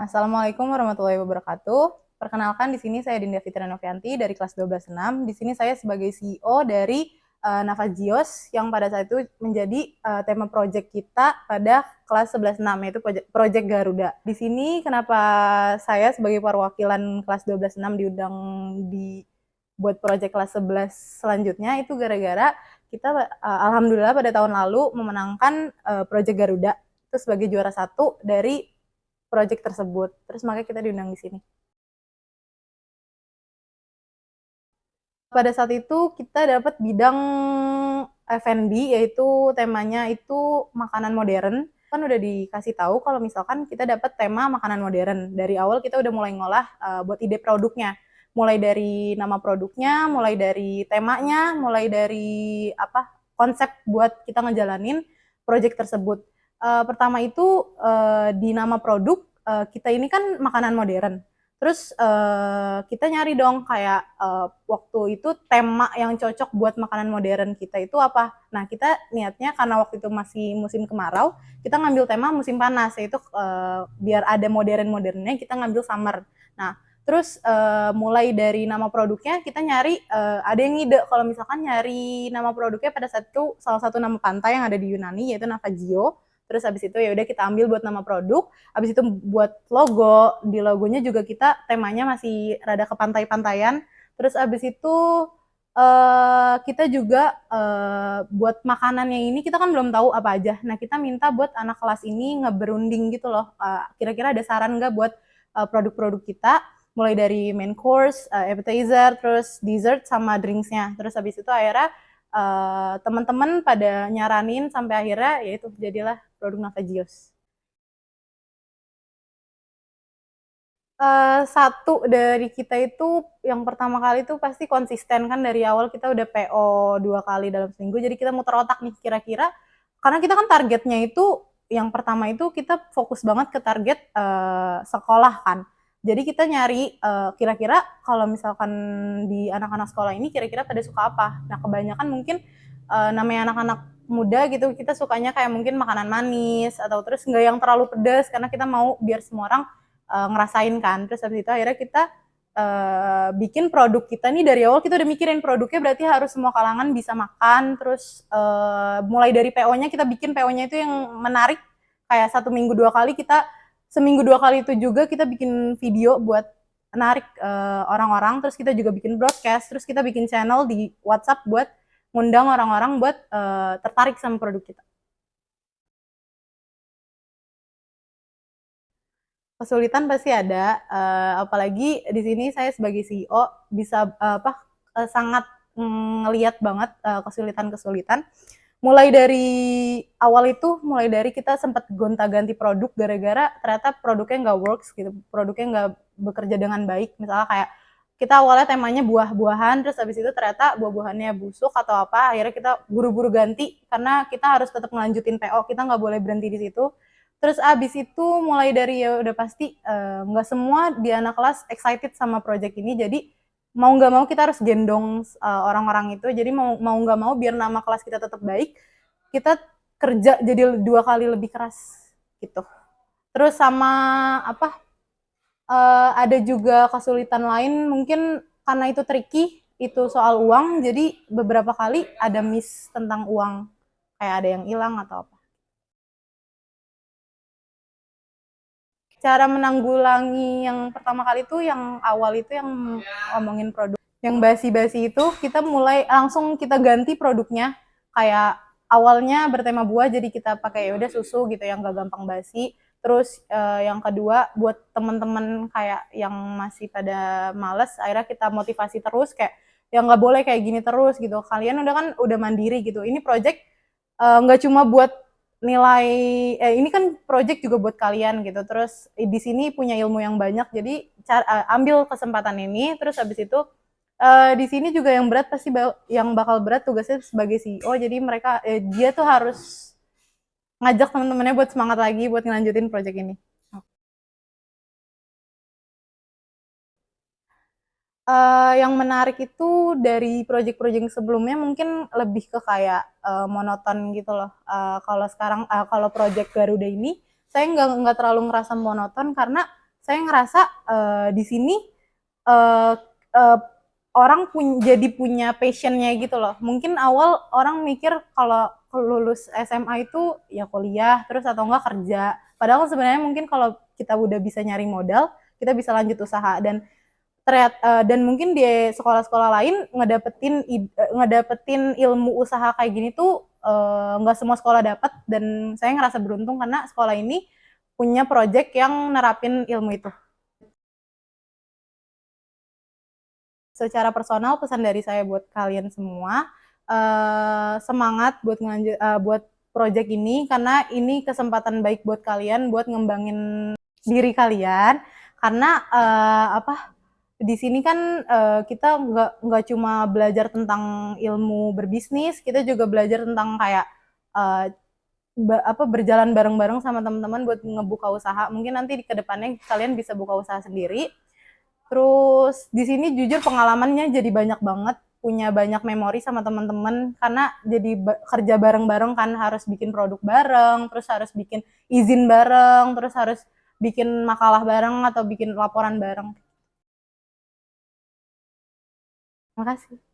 Assalamualaikum warahmatullahi wabarakatuh. Perkenalkan di sini saya Dinda Fitri Novianti dari kelas 12.6. Di sini saya sebagai CEO dari Navagios yang pada saat itu menjadi tema proyek kita pada kelas 11.6 yaitu proyek Garuda. Di sini kenapa saya sebagai perwakilan kelas 12.6 diundang di buat proyek kelas 11 selanjutnya itu gara-gara kita alhamdulillah pada tahun lalu memenangkan proyek Garuda itu sebagai juara satu dari proyek tersebut. Terus makanya kita diundang di sini. Pada saat itu kita dapat bidang F&B yaitu temanya itu makanan modern. Kan udah dikasih tahu kalau misalkan kita dapat tema makanan modern. Dari awal kita udah mulai ngolah buat ide produknya. Mulai dari nama produknya, mulai dari temanya, mulai dari konsep buat kita ngejalanin proyek tersebut. Pertama itu di nama produk kita ini kan makanan modern. Terus kita nyari dong kayak waktu itu tema yang cocok buat makanan modern kita itu apa. Nah kita niatnya karena waktu itu masih musim kemarau, kita ngambil tema musim panas, yaitu biar ada modern-modernnya kita ngambil summer. Nah terus mulai dari nama produknya kita nyari, ada yang ngide kalau misalkan nyari nama produknya pada saat itu salah satu nama pantai yang ada di Yunani yaitu Navagio. Terus habis itu ya udah kita ambil buat nama produk. Habis itu buat logo, di logonya juga kita temanya masih rada ke pantai-pantaian. Terus habis itu kita juga buat makanannya ini kita kan belum tahu apa aja. Nah kita minta buat anak kelas ini ngeberunding gitu loh. Kira-kira ada saran nggak buat produk-produk kita? Mulai dari main course, appetizer, terus dessert sama drinksnya. Terus habis itu akhirnya teman-teman pada nyaranin sampai akhirnya yaitu jadilah produk Navagios. Satu dari kita itu yang pertama kali itu pasti konsisten kan dari awal kita udah PO 2 kali dalam seminggu jadi kita muter otak nih kira-kira karena kita kan targetnya itu yang pertama itu kita fokus banget ke target sekolah kan jadi kita nyari kira-kira kalau misalkan di anak-anak sekolah ini kira-kira pada suka apa. Nah kebanyakan mungkin namanya anak-anak muda gitu kita sukanya kayak mungkin makanan manis atau terus nggak yang terlalu pedas karena kita mau biar semua orang ngerasain kan. Terus habis itu akhirnya kita bikin produk kita nih dari awal kita udah mikirin produknya berarti harus semua kalangan bisa makan. Terus mulai dari PO-nya kita bikin PO-nya itu yang menarik kayak 1 minggu 2 kali kita seminggu 2 kali itu juga kita bikin video buat menarik orang-orang. Terus kita juga bikin broadcast. Terus kita bikin channel di WhatsApp buat ngundang orang-orang buat tertarik sama produk kita. Kesulitan pasti ada, apalagi di sini saya sebagai CEO bisa sangat ngelihat banget kesulitan-kesulitan. Mulai dari awal itu, mulai dari kita sempat gonta-ganti produk gara-gara ternyata produknya nggak works gitu, produknya nggak bekerja dengan baik. Misalnya kayak kita awalnya temanya buah-buahan, terus habis itu ternyata buah-buahannya busuk atau apa, akhirnya kita buru-buru ganti karena kita harus tetap melanjutin PO, kita nggak boleh berhenti di situ. Terus abis itu mulai dari ya udah pasti nggak semua di anak kelas excited sama project ini, jadi mau nggak mau kita harus gendong orang-orang itu. Jadi mau mau nggak mau biar nama kelas kita tetap baik, kita kerja jadi 2 kali lebih keras gitu. Terus sama apa? Ada juga kesulitan lain mungkin karena itu tricky, itu soal uang. Jadi beberapa kali ada miss tentang uang, kayak ada yang hilang atau apa. Cara menanggulangi yang pertama kali itu yang awal itu yang ngomongin produk yang basi-basi itu kita mulai langsung kita ganti produknya kayak awalnya bertema buah jadi kita pakai ya udah susu gitu yang gak gampang basi. Terus yang kedua buat teman-teman kayak yang masih pada males akhirnya kita motivasi terus kayak yang nggak boleh kayak gini terus gitu, kalian udah kan udah mandiri gitu, ini project nggak cuma buat nilai ini kan project juga buat kalian gitu. Terus di sini punya ilmu yang banyak, jadi ambil kesempatan ini. Terus habis itu di sini juga yang berat pasti yang bakal berat tugasnya sebagai CEO. Jadi mereka dia tuh harus ngajak teman-temannya buat semangat lagi buat ngelanjutin project ini. Yang menarik itu dari project-project sebelumnya mungkin lebih ke kayak monoton gitu loh. Kalau sekarang kalau project Garuda ini saya nggak terlalu ngerasa monoton karena saya ngerasa di sini uh, uh, orang jadi punya passionnya gitu loh. Mungkin awal orang mikir kalau lulus SMA itu ya kuliah terus atau enggak kerja. Padahal sebenarnya mungkin kalau kita udah bisa nyari modal, kita bisa lanjut usaha dan mungkin di sekolah-sekolah lain ngedapetin ilmu usaha kayak gini tuh nggak semua sekolah dapat, dan saya ngerasa beruntung karena sekolah ini punya project yang nerapin ilmu itu. Secara personal pesan dari saya buat kalian semua, semangat buat project ini karena ini kesempatan baik buat kalian buat ngembangin diri kalian, karena di sini kan kita nggak cuma belajar tentang ilmu berbisnis, kita juga belajar tentang kayak uh, berjalan bareng-bareng sama teman-teman buat ngebuka usaha. Mungkin nanti di kedepannya kalian bisa buka usaha sendiri. Terus di sini jujur pengalamannya jadi banyak banget, punya banyak memori sama teman-teman karena jadi kerja bareng-bareng kan, harus bikin produk bareng, terus harus bikin izin bareng, terus harus bikin makalah bareng atau bikin laporan bareng. Terima kasih.